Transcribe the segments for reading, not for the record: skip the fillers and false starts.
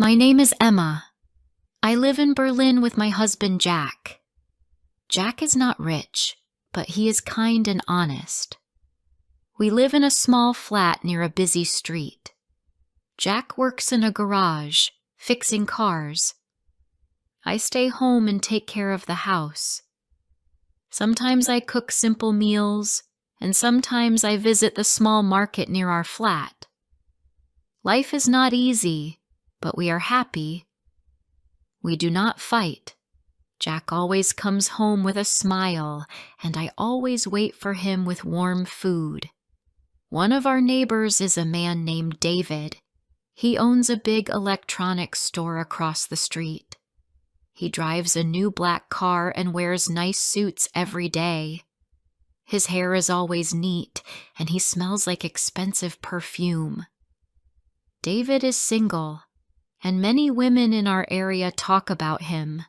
My name is Emma. I live in Berlin with my husband Jack. Jack is not rich, but he is kind and honest. We live in a small flat near a busy street. Jack works in a garage, fixing cars. I stay home and take care of the house. Sometimes I cook simple meals, and sometimes I visit the small market near our flat. Life is not easy, but we are happy. We do not fight. Jack always comes home with a smile, and I always wait for him with warm food. One of our neighbors is a man named David. He owns a big electronics store across the street. He drives a new black car and wears nice suits every day. His hair is always neat, and he smells like expensive perfume. David is single, and many women in our area talk about him.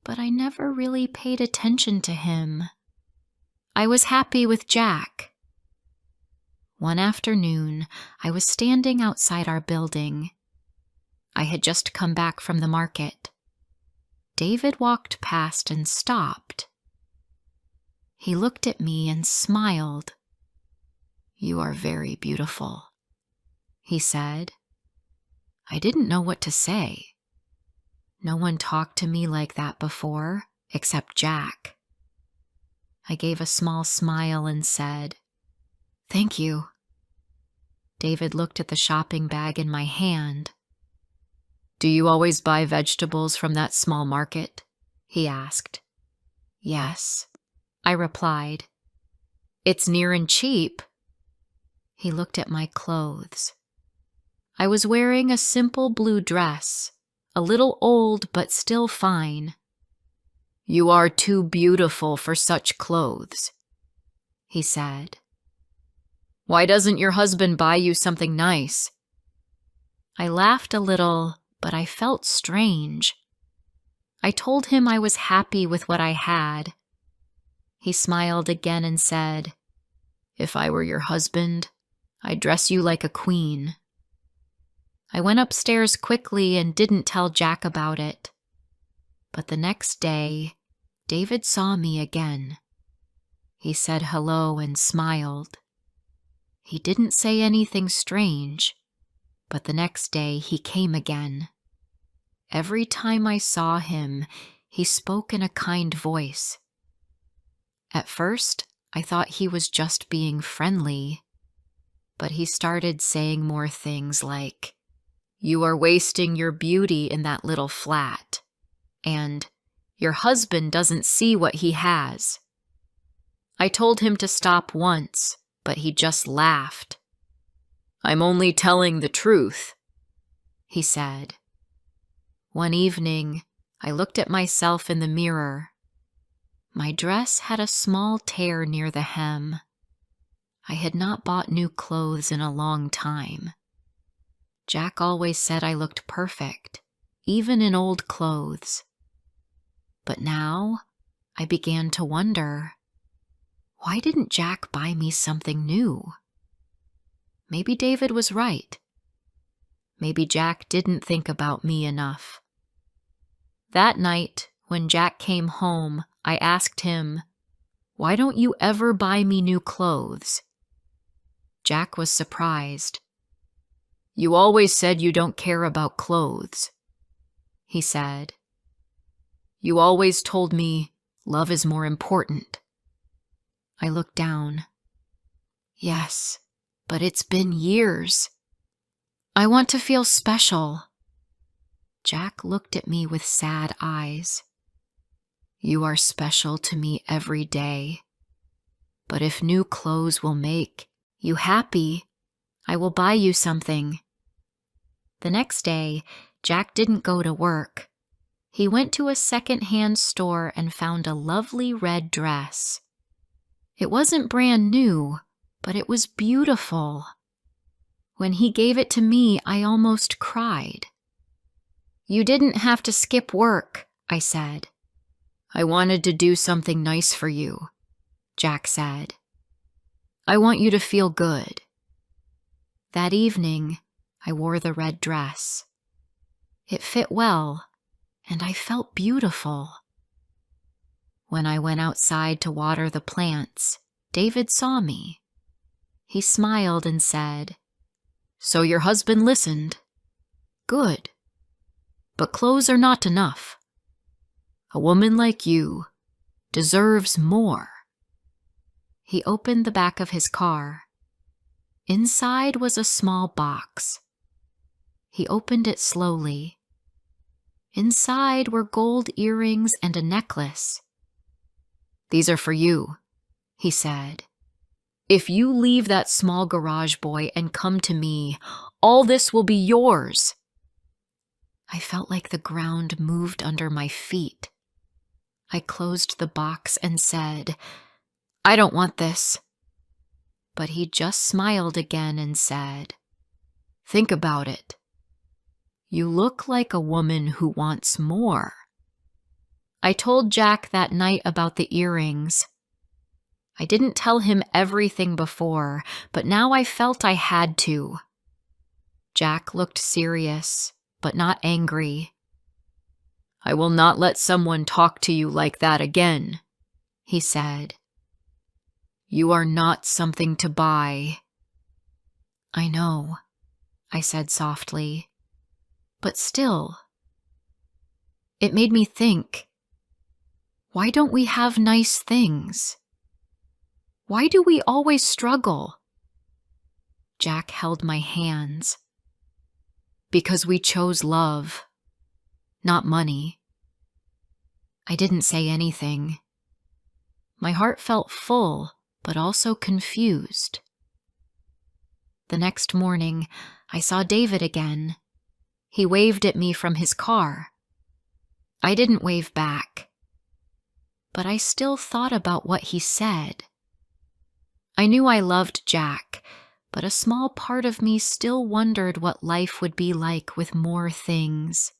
But I never really paid attention to him. I was happy with Jack. One afternoon, I was standing outside our building. I had just come back from the market. David walked past and stopped. He looked at me and smiled. "You are very beautiful," he said. I didn't know what to say. No one talked to me like that before, except Jack. I gave a small smile and said, "Thank you." David looked at the shopping bag in my hand. "Do you always buy vegetables from that small market?" he asked. "Yes," I replied. "It's near and cheap." He looked at my clothes. I was wearing a simple blue dress, a little old but still fine. "You are too beautiful for such clothes," he said. "Why doesn't your husband buy you something nice?" I laughed a little, but I felt strange. I told him I was happy with what I had. He smiled again and said, "If I were your husband, I'd dress you like a queen." I went upstairs quickly and didn't tell Jack about it. But the next day, David saw me again. He said hello and smiled. He didn't say anything strange, but the next day he came again. Every time I saw him, he spoke in a kind voice. At first, I thought he was just being friendly, but he started saying more things like, "You are wasting your beauty in that little flat," and "Your husband doesn't see what he has." I told him to stop once, but he just laughed. "I'm only telling the truth," he said. One evening, I looked at myself in the mirror. My dress had a small tear near the hem. I had not bought new clothes in a long time. Jack always said I looked perfect, even in old clothes. But now, I began to wonder, why didn't Jack buy me something new? Maybe David was right. Maybe Jack didn't think about me enough. That night, when Jack came home, I asked him, "Why don't you ever buy me new clothes?" Jack was surprised. "You always said you don't care about clothes," he said. "You always told me love is more important." I looked down. "Yes, but it's been years. I want to feel special." Jack looked at me with sad eyes. "You are special to me every day. But if new clothes will make you happy, I will buy you something." The next day, Jack didn't go to work. He went to a second-hand store and found a lovely red dress. It wasn't brand new, but it was beautiful. When he gave it to me, I almost cried. "You didn't have to skip work," I said. "I wanted to do something nice for you," Jack said. "I want you to feel good." That evening, I wore the red dress. It fit well, and I felt beautiful. When I went outside to water the plants, David saw me. He smiled and said, "So your husband listened? Good. But clothes are not enough. A woman like you deserves more." He opened the back of his car. Inside was a small box. He opened it slowly. Inside were gold earrings and a necklace. "These are for you," he said. "If you leave that small garage boy and come to me, all this will be yours." I felt like the ground moved under my feet. I closed the box and said, "I don't want this." But he just smiled again and said, "Think about it. You look like a woman who wants more." I told Jack that night about the earrings. I didn't tell him everything before, but now I felt I had to. Jack looked serious, but not angry. "I will not let someone talk to you like that again," he said. "You are not something to buy." "I know," I said softly, "but still." It made me think, why don't we have nice things? Why do we always struggle? Jack held my hands. "Because we chose love, not money." I didn't say anything. My heart felt full, but also confused. The next morning, I saw David again. He waved at me from his car. I didn't wave back, but I still thought about what he said. I knew I loved Jack, but a small part of me still wondered what life would be like with more things,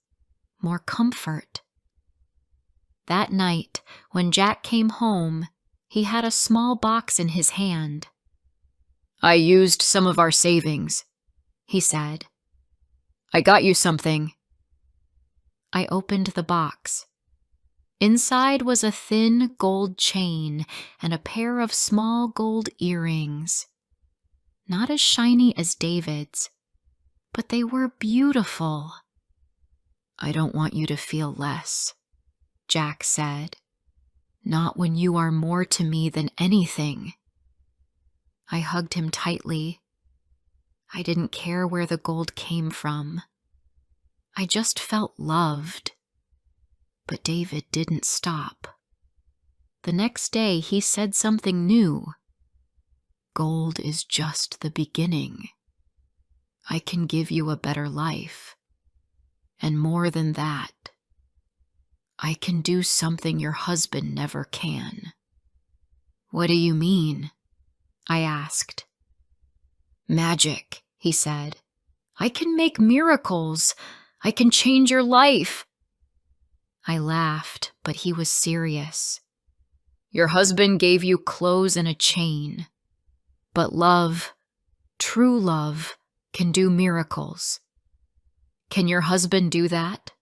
more comfort. That night, when Jack came home, he had a small box in his hand. "I used some of our savings," he said. "I got you something." I opened the box. Inside was a thin gold chain and a pair of small gold earrings. Not as shiny as David's, but they were beautiful. "I don't want you to feel less," Jack said. "Not when you are more to me than anything." I hugged him tightly. I didn't care where the gold came from. I just felt loved. But David didn't stop. The next day he said something new. "Gold is just the beginning. I can give you a better life. And more than that, I can do something your husband never can." "What do you mean?" I asked. "Magic," he said. "I can make miracles. I can change your life." I laughed, but he was serious. "Your husband gave you clothes and a chain. But love, true love, can do miracles. Can your husband do that?"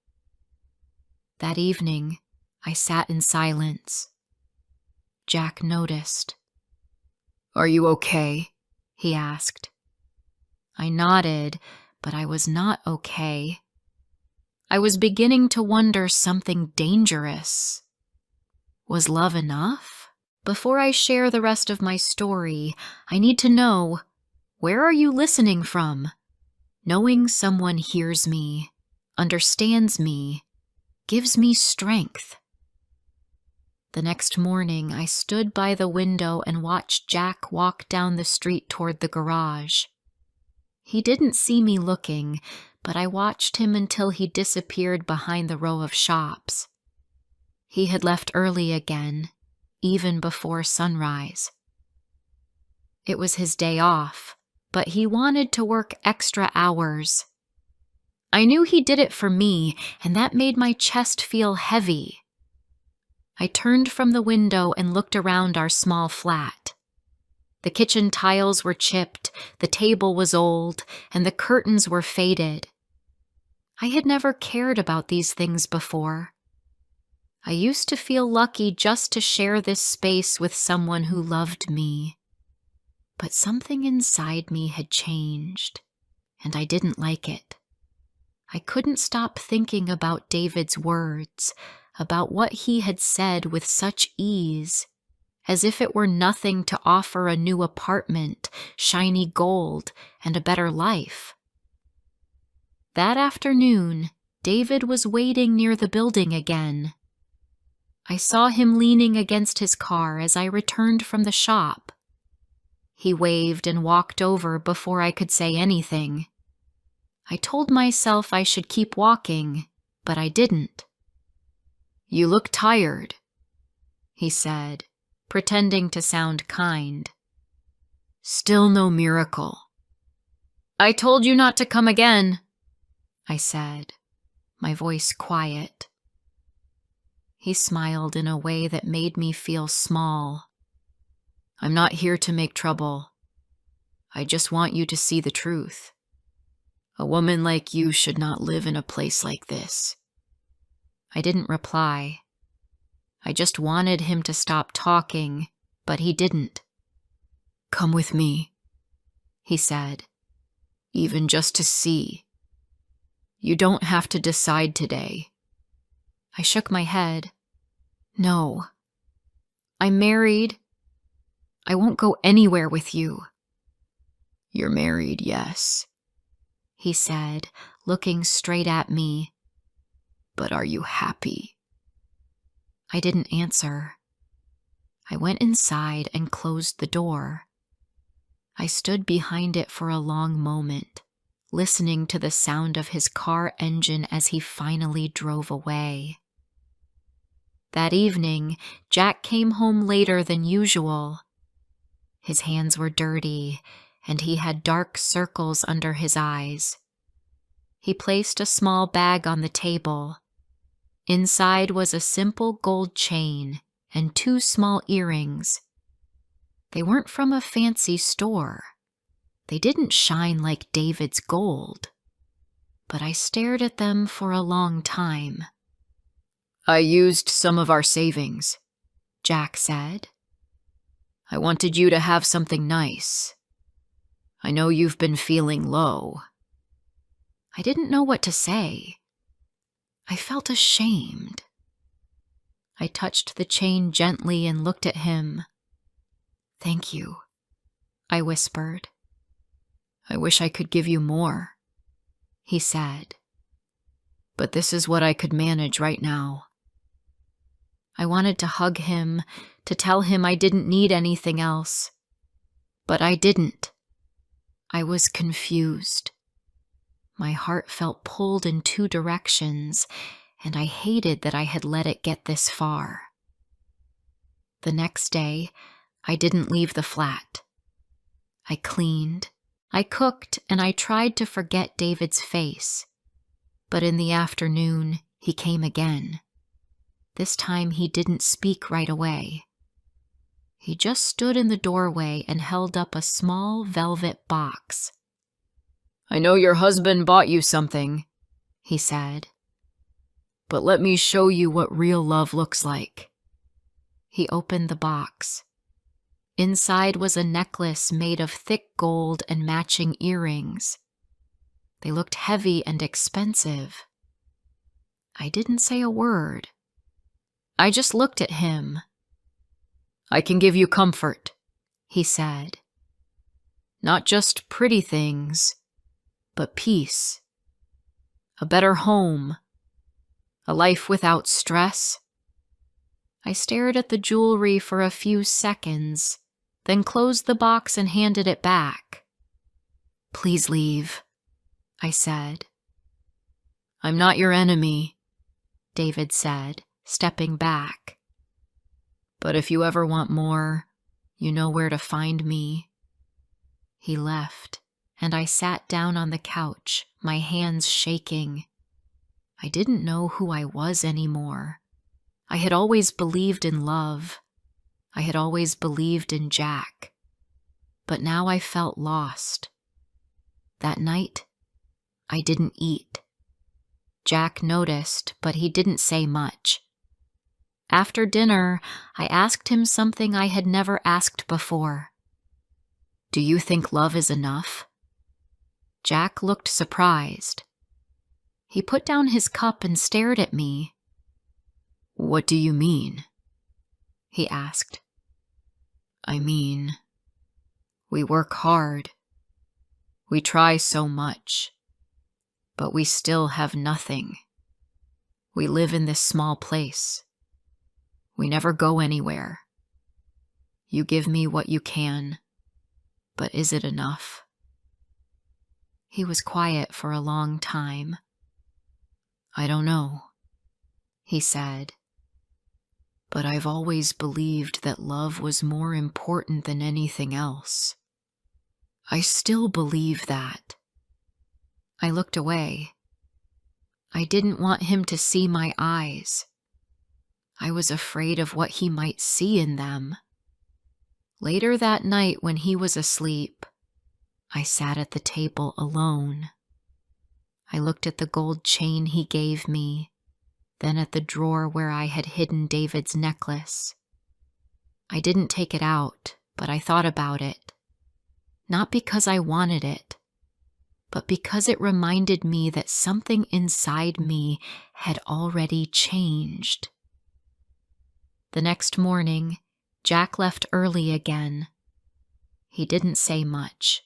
That evening, I sat in silence. Jack noticed. "Are you okay?" he asked. I nodded, but I was not okay. I was beginning to wonder something dangerous. Was love enough? Before I share the rest of my story, I need to know, where are you listening from? Knowing someone hears me, understands me, gives me strength. The next morning, I stood by the window and watched Jack walk down the street toward the garage. He didn't see me looking, but I watched him until he disappeared behind the row of shops. He had left early again, even before sunrise. It was his day off, but he wanted to work extra hours. I knew he did it for me, and that made my chest feel heavy. I turned from the window and looked around our small flat. The kitchen tiles were chipped, the table was old, and the curtains were faded. I had never cared about these things before. I used to feel lucky just to share this space with someone who loved me. But something inside me had changed, and I didn't like it. I couldn't stop thinking about David's words, about what he had said with such ease, as if it were nothing to offer a new apartment, shiny gold, and a better life. That afternoon, David was waiting near the building again. I saw him leaning against his car as I returned from the shop. He waved and walked over before I could say anything. I told myself I should keep walking, but I didn't. "You look tired," he said, pretending to sound kind. "Still no miracle." "I told you not to come again," I said, my voice quiet. He smiled in a way that made me feel small. "I'm not here to make trouble. I just want you to see the truth. A woman like you should not live in a place like this." I didn't reply. I just wanted him to stop talking, but he didn't. "Come with me," he said, "even just to see. You don't have to decide today." I shook my head. "No. I'm married. I won't go anywhere with you." "You're married, yes," he said, looking straight at me. "But are you happy?" I didn't answer. I went inside and closed the door. I stood behind it for a long moment, listening to the sound of his car engine as he finally drove away. That evening, Jack came home later than usual. His hands were dirty, and he had dark circles under his eyes. He placed a small bag on the table. Inside was a simple gold chain and 2 small earrings. They weren't from a fancy store. They didn't shine like David's gold. But I stared at them for a long time. "I used some of our savings," Jack said. "I wanted you to have something nice. I know you've been feeling low." I didn't know what to say. I felt ashamed. I touched the chain gently and looked at him. "Thank you," I whispered. "I wish I could give you more," he said. "But this is what I could manage right now." I wanted to hug him, to tell him I didn't need anything else. But I didn't. I was confused. My heart felt pulled in 2 directions, and I hated that I had let it get this far. The next day, I didn't leave the flat. I cleaned, I cooked, and I tried to forget David's face. But in the afternoon, he came again. This time he didn't speak right away. He just stood in the doorway and held up a small velvet box. "I know your husband bought you something," he said. "But let me show you what real love looks like." He opened the box. Inside was a necklace made of thick gold and matching earrings. They looked heavy and expensive. I didn't say a word. I just looked at him. "I can give you comfort," he said. "Not just pretty things, but peace. A better home. A life without stress." I stared at the jewelry for a few seconds, then closed the box and handed it back. "Please leave," I said. "I'm not your enemy," David said, stepping back. "But if you ever want more, you know where to find me." He left, and I sat down on the couch, my hands shaking. I didn't know who I was anymore. I had always believed in love. I had always believed in Jack. But now I felt lost. That night, I didn't eat. Jack noticed, but he didn't say much. After dinner, I asked him something I had never asked before. "Do you think love is enough?" Jack looked surprised. He put down his cup and stared at me. "What do you mean?" he asked. "I mean, we work hard. We try so much, but we still have nothing. We live in this small place. We never go anywhere. You give me what you can, but is it enough?" He was quiet for a long time. "I don't know," he said, "but I've always believed that love was more important than anything else. I still believe that." I looked away. I didn't want him to see my eyes. I was afraid of what he might see in them. Later that night, when he was asleep, I sat at the table alone. I looked at the gold chain he gave me, then at the drawer where I had hidden David's necklace. I didn't take it out, but I thought about it. Not because I wanted it, but because it reminded me that something inside me had already changed. The next morning, Jack left early again. He didn't say much,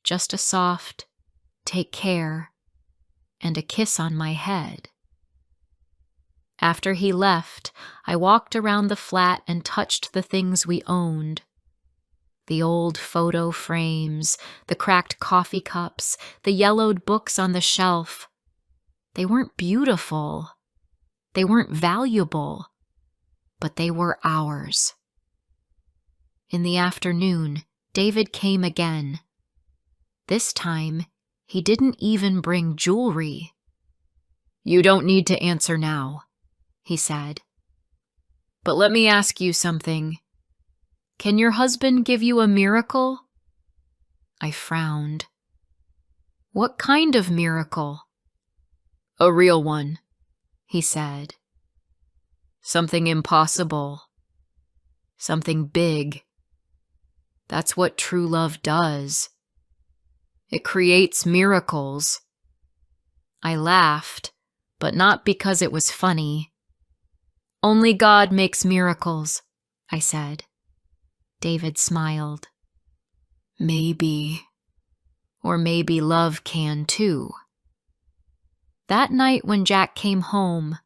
just a soft, "Take care," and a kiss on my head. After he left, I walked around the flat and touched the things we owned. The old photo frames, the cracked coffee cups, the yellowed books on the shelf. They weren't beautiful. They weren't valuable, but they were ours. In the afternoon, David came again. This time, he didn't even bring jewelry. "You don't need to answer now," he said. "But let me ask you something. Can your husband give you a miracle?" I frowned. "What kind of miracle?" "A real one," he said. "Something impossible. Something big. That's what true love does. It creates miracles." I laughed, but not because it was funny. "Only God makes miracles," I said. David smiled. "Maybe. Or maybe love can too." That night when Jack came home,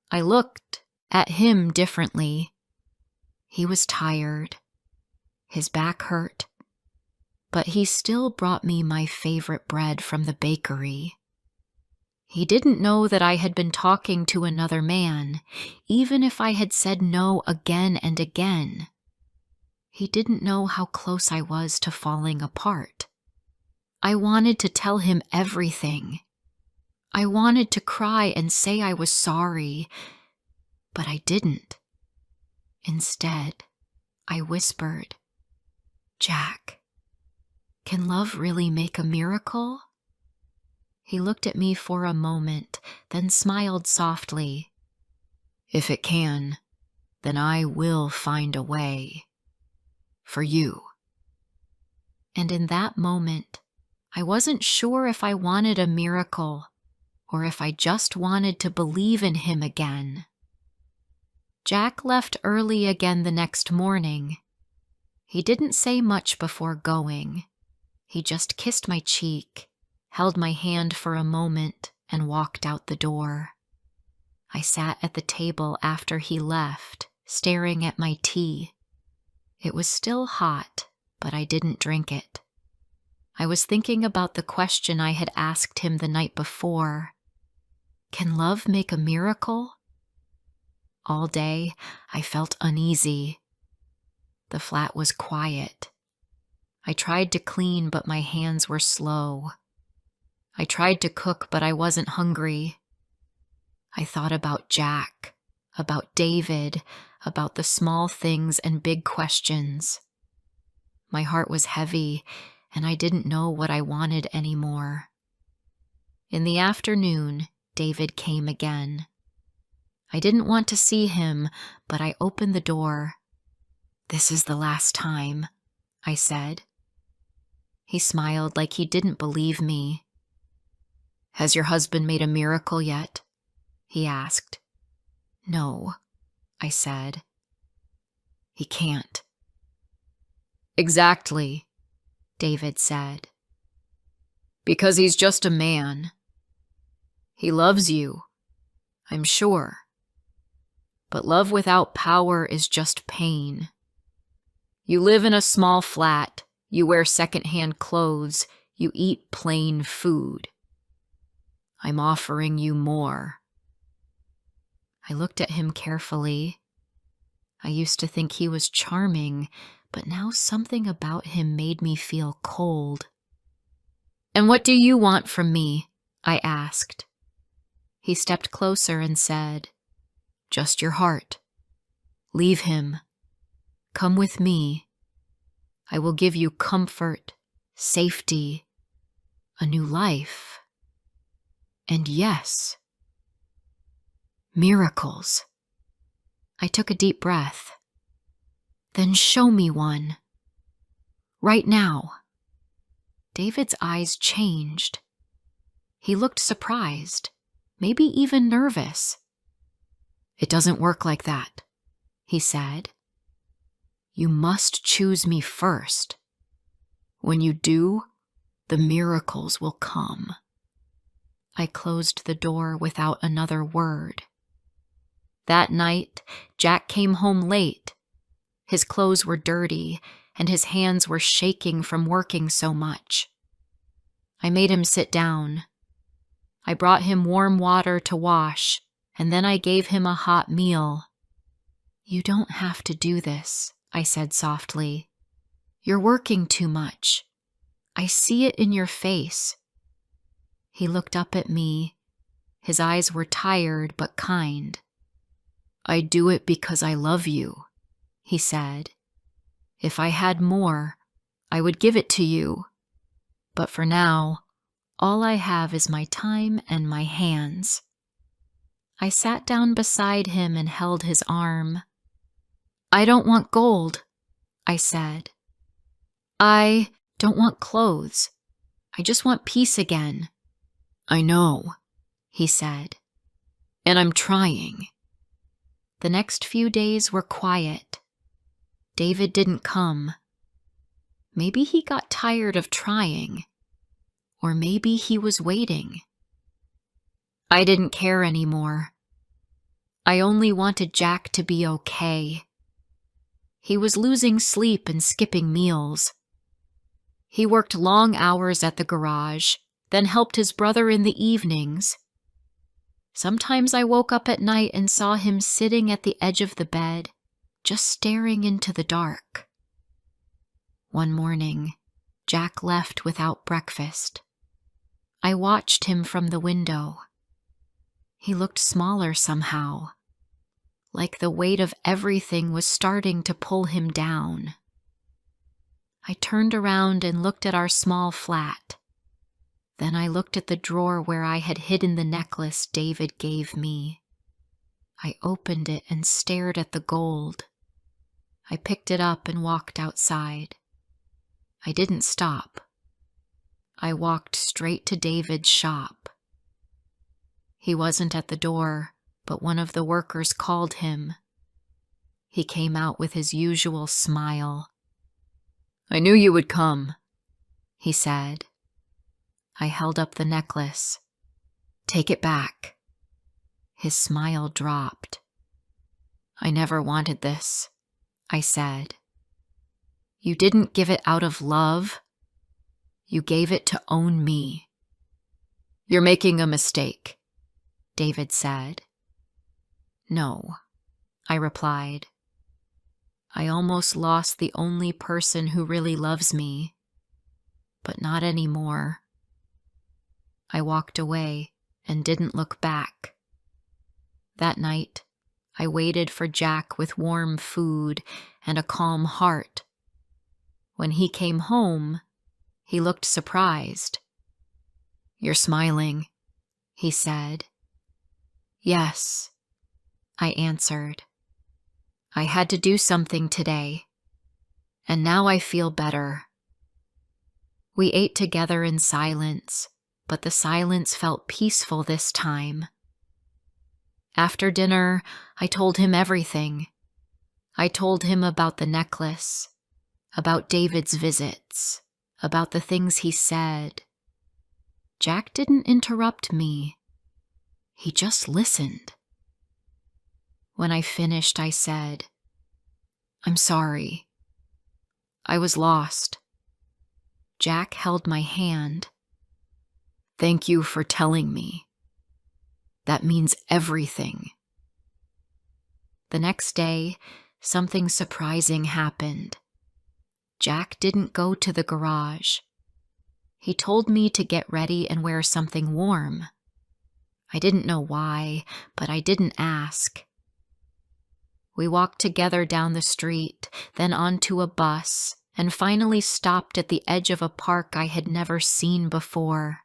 I looked at him differently. He was tired. His back hurt. But he still brought me my favorite bread from the bakery. He didn't know that I had been talking to another man, even if I had said no again and again. He didn't know how close I was to falling apart. I wanted to tell him everything. I wanted to cry and say I was sorry, but I didn't. Instead, I whispered, "Jack, can love really make a miracle?" He looked at me for a moment, then smiled softly. "If it can, then I will find a way. For you." And in that moment, I wasn't sure if I wanted a miracle or if I just wanted to believe in him again. Jack left early again the next morning. He didn't say much before going. He just kissed my cheek, held my hand for a moment, and walked out the door. I sat at the table after he left, staring at my tea. It was still hot, but I didn't drink it. I was thinking about the question I had asked him the night before. Can love make a miracle? All day, I felt uneasy. The flat was quiet. I tried to clean, but my hands were slow. I tried to cook, but I wasn't hungry. I thought about Jack, about David, about the small things and big questions. My heart was heavy, and I didn't know what I wanted anymore. In the afternoon, David came again. I didn't want to see him, but I opened the door. "This is the last time," I said. He smiled like he didn't believe me. "Has your husband made a miracle yet?" he asked. "No," I said. "He can't." "Exactly," David said. "Because he's just a man. He loves you, I'm sure. But love without power is just pain. You live in a small flat, you wear secondhand clothes, you eat plain food. I'm offering you more." I looked at him carefully. I used to think he was charming, but now something about him made me feel cold. "And what do you want from me?" I asked. He stepped closer and said, "Just your heart. Leave him. Come with me. I will give you comfort, safety, a new life. And yes, miracles." I took a deep breath. "Then show me one. Right now." David's eyes changed. He looked surprised, maybe even nervous. "It doesn't work like that," he said. "You must choose me first. When you do, the miracles will come." I closed the door without another word. That night, Jack came home late. His clothes were dirty, and his hands were shaking from working so much. I made him sit down. I brought him warm water to wash, and then I gave him a hot meal. "You don't have to do this," I said softly. "You're working too much. I see it in your face." He looked up at me. His eyes were tired but kind. "I do it because I love you," he said. "If I had more, I would give it to you. But for now, all I have is my time and my hands." I sat down beside him and held his arm. "I don't want gold," I said. "I don't want clothes. I just want peace again." "I know," he said. "And I'm trying." The next few days were quiet. David didn't come. Maybe he got tired of trying, or maybe he was waiting. I didn't care anymore. I only wanted Jack to be okay. He was losing sleep and skipping meals. He worked long hours at the garage, then helped his brother in the evenings. Sometimes I woke up at night and saw him sitting at the edge of the bed, just staring into the dark. One morning, Jack left without breakfast. I watched him from the window. He looked smaller somehow, like the weight of everything was starting to pull him down. I turned around and looked at our small flat. Then I looked at the drawer where I had hidden the necklace David gave me. I opened it and stared at the gold. I picked it up and walked outside. I didn't stop. I walked straight to David's shop. He wasn't at the door, but one of the workers called him. He came out with his usual smile. "I knew you would come," he said. I held up the necklace. "Take it back." His smile dropped. "I never wanted this," I said. "You didn't give it out of love. You gave it to own me." "You're making a mistake," David said. "No," I replied. "I almost lost the only person who really loves me, but not anymore." I walked away and didn't look back. That night, I waited for Jack with warm food and a calm heart. When he came home, he looked surprised. "You're smiling," he said. Yes, I answered. I had to do something today, and now I feel better. We ate together in silence, but the silence felt peaceful this time. After dinner, I told him everything. I told him about the necklace, about David's visits, about the things he said. Jack didn't interrupt me. He just listened. When I finished, I said, "I'm sorry. I was lost." Jack held my hand. "Thank you for telling me. That means everything." The next day, something surprising happened. Jack didn't go to the garage. He told me to get ready and wear something warm. I didn't know why, but I didn't ask. We walked together down the street, then onto a bus, and finally stopped at the edge of a park I had never seen before.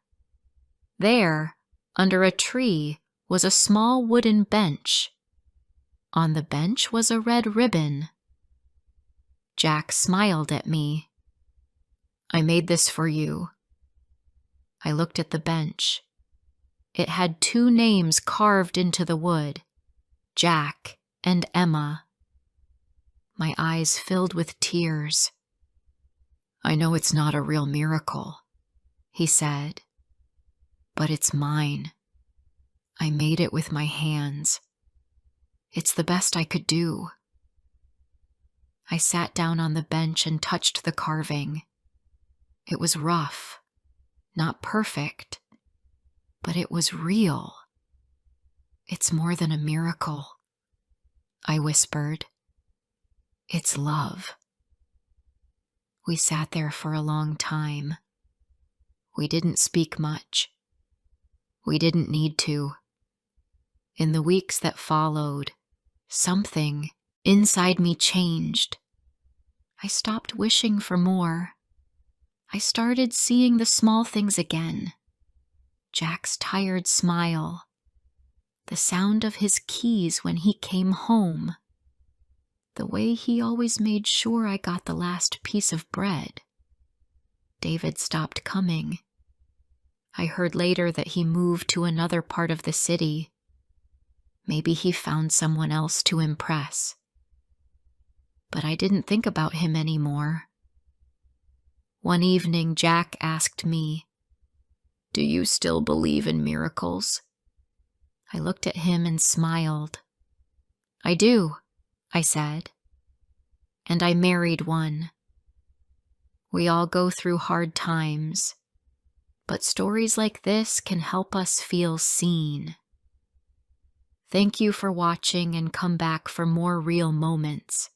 There, under a tree, was a small wooden bench. On the bench was a red ribbon. Jack smiled at me. "I made this for you." I looked at the bench. It had 2 names carved into the wood, Jack and Emma. My eyes filled with tears. "I know it's not a real miracle," he said, "but it's mine. I made it with my hands. It's the best I could do." I sat down on the bench and touched the carving. It was rough, not perfect, but it was real. "It's more than a miracle," I whispered. "It's love." We sat there for a long time. We didn't speak much. We didn't need to. In the weeks that followed, something inside me changed. I stopped wishing for more. I started seeing the small things again. Jack's tired smile, the sound of his keys when he came home, the way he always made sure I got the last piece of bread. David stopped coming. I heard later that he moved to another part of the city. Maybe he found someone else to impress. But I didn't think about him anymore. One evening, Jack asked me, "Do you still believe in miracles?" I looked at him and smiled. "I do," I said. "And I married one." We all go through hard times, but stories like this can help us feel seen. Thank you for watching, and come back for more real moments.